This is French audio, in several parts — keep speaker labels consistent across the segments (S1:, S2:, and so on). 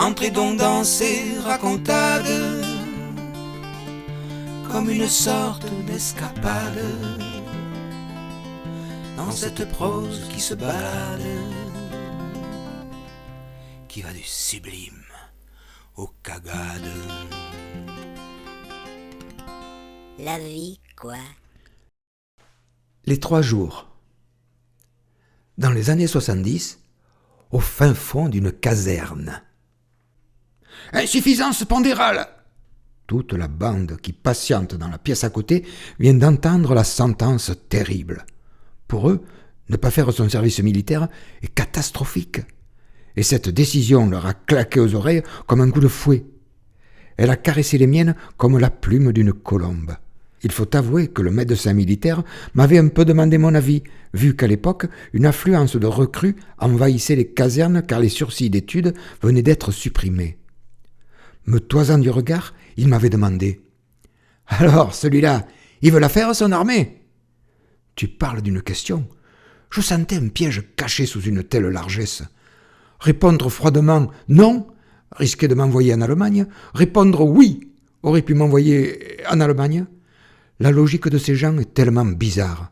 S1: entrez donc dans ces racontades, comme une sorte d'escapade, dans cette prose qui se balade, qui va du sublime au cagade.
S2: La vie, quoi.
S3: Les 3 jours. Dans les années 70, au fin fond d'une caserne. Insuffisance pondérale! Toute la bande qui patiente dans la pièce à côté vient d'entendre la sentence terrible. Pour eux, ne pas faire son service militaire est catastrophique. Et cette décision leur a claqué aux oreilles comme un coup de fouet. Elle a caressé les miennes comme la plume d'une colombe. Il faut avouer que le médecin militaire m'avait un peu demandé mon avis, vu qu'à l'époque, une affluence de recrues envahissait les casernes car les sursis d'études venaient d'être supprimés. Me toisant du regard, il m'avait demandé « Alors, celui-là, il veut la faire, son armée ?» Tu parles d'une question. Je sentais un piège caché sous une telle largesse. Répondre froidement « non » risquait de m'envoyer en Allemagne. Répondre « oui » aurait pu m'envoyer en Allemagne. La logique de ces gens est tellement bizarre.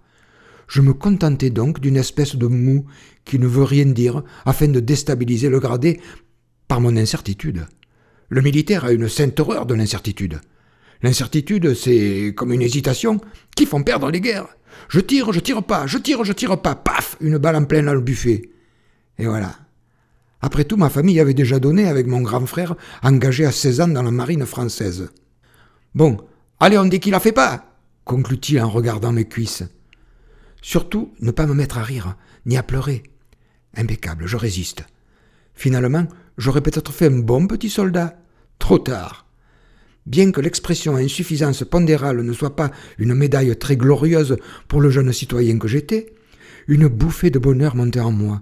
S3: Je me contentais donc d'une espèce de mou qui ne veut rien dire afin de déstabiliser le gradé par mon incertitude. Le militaire a une sainte horreur de l'incertitude. L'incertitude, c'est comme une hésitation qui font perdre les guerres. Je tire pas, je tire pas, paf, une balle en plein dans le buffet. Et voilà. Après tout, ma famille avait déjà donné avec mon grand frère, engagé à 16 ans dans la marine française. Bon, allez, on dit qu'il la fait pas, conclut-il en regardant mes cuisses. Surtout, ne pas me mettre à rire, ni à pleurer. Impeccable, je résiste. Finalement, j'aurais peut-être fait un bon petit soldat. Trop tard. Bien que l'expression insuffisance pondérale ne soit pas une médaille très glorieuse pour le jeune citoyen que j'étais, une bouffée de bonheur montait en moi.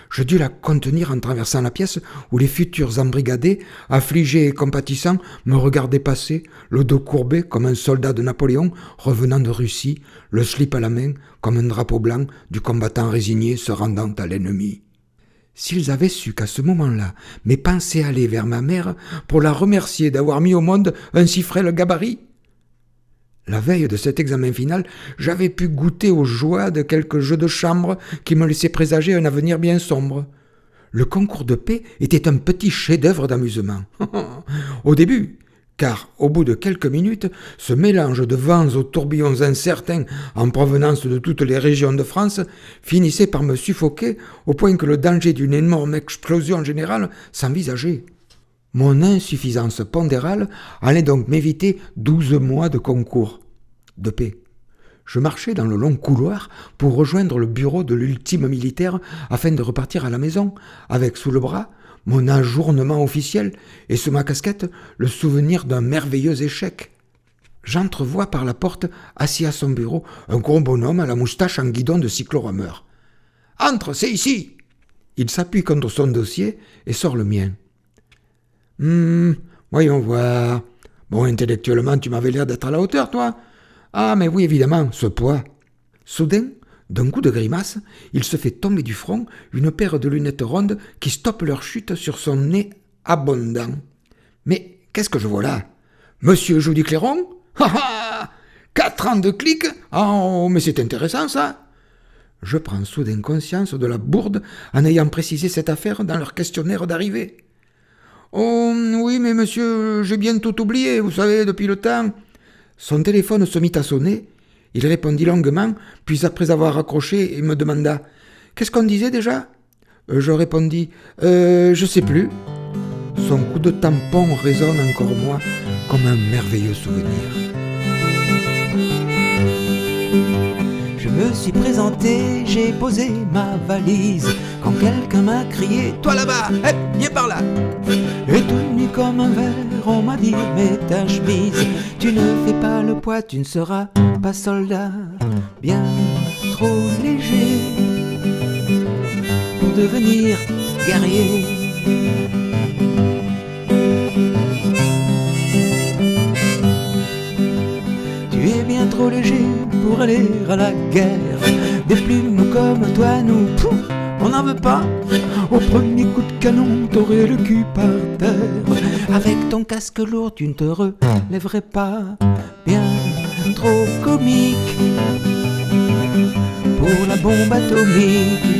S3: Je dus la contenir en traversant la pièce où les futurs embrigadés, affligés et compatissants, me regardaient passer, le dos courbé comme un soldat de Napoléon revenant de Russie, le slip à la main comme un drapeau blanc du combattant résigné se rendant à l'ennemi. S'ils avaient su qu'à ce moment-là, mes pensées allaient vers ma mère pour la remercier d'avoir mis au monde un si frêle gabarit. La veille de cet examen final, j'avais pu goûter aux joies de quelques jeux de chambre qui me laissaient présager un avenir bien sombre. Le concours de paix était un petit chef-d'œuvre d'amusement. Au début, car au bout de quelques minutes, ce mélange de vents aux tourbillons incertains en provenance de toutes les régions de France finissait par me suffoquer au point que le danger d'une énorme explosion générale s'envisageait. Mon insuffisance pondérale allait donc m'éviter 12 mois de concours de paix. Je marchais dans le long couloir pour rejoindre le bureau de l'ultime militaire afin de repartir à la maison, avec sous le bras mon ajournement officiel et sous ma casquette le souvenir d'un merveilleux échec. J'entrevois par la porte, assis à son bureau, un gros bonhomme à la moustache en guidon de cyclorameur. « Entre, c'est ici !» Il s'appuie contre son dossier et sort le mien. Voyons voir. Bon, intellectuellement, tu m'avais l'air d'être à la hauteur, toi. Ah, mais oui, évidemment, ce poids. Soudain, d'un coup de grimace, il se fait tomber du front une paire de lunettes rondes qui stoppent leur chute sur son nez abondant. Mais qu'est-ce que je vois là? Monsieur Judy Clairon? Ha ha! 4 ans de clic? Oh, mais c'est intéressant, ça. Je prends soudain conscience de la bourde en ayant précisé cette affaire dans leur questionnaire d'arrivée. Oh, oui, mais monsieur, j'ai bien tout oublié, vous savez, depuis le temps. Son téléphone se mit à sonner. Il répondit longuement, puis après avoir raccroché, il me demanda « Qu'est-ce qu'on disait déjà ?» Je répondis « Je sais plus. » Son coup de tampon résonne encore en moi comme un merveilleux souvenir.
S1: Je me suis présenté, j'ai posé ma valise, quand quelqu'un m'a crié « Toi là-bas, hep, viens par là !» Et tout nu comme un verre, on m'a dit « Mets ta chemise, tu ne fais pas le poids, tu ne seras pas soldat, bien trop léger pour devenir guerrier. » Tu es bien trop léger pour aller à la guerre. Des plumes comme toi, nous, pouf, on n'en t'énerve pas. Au premier coup de canon, t'aurais le cul par terre. Avec ton casque lourd, tu ne te relèverais pas. Bien trop comique pour la bombe atomique.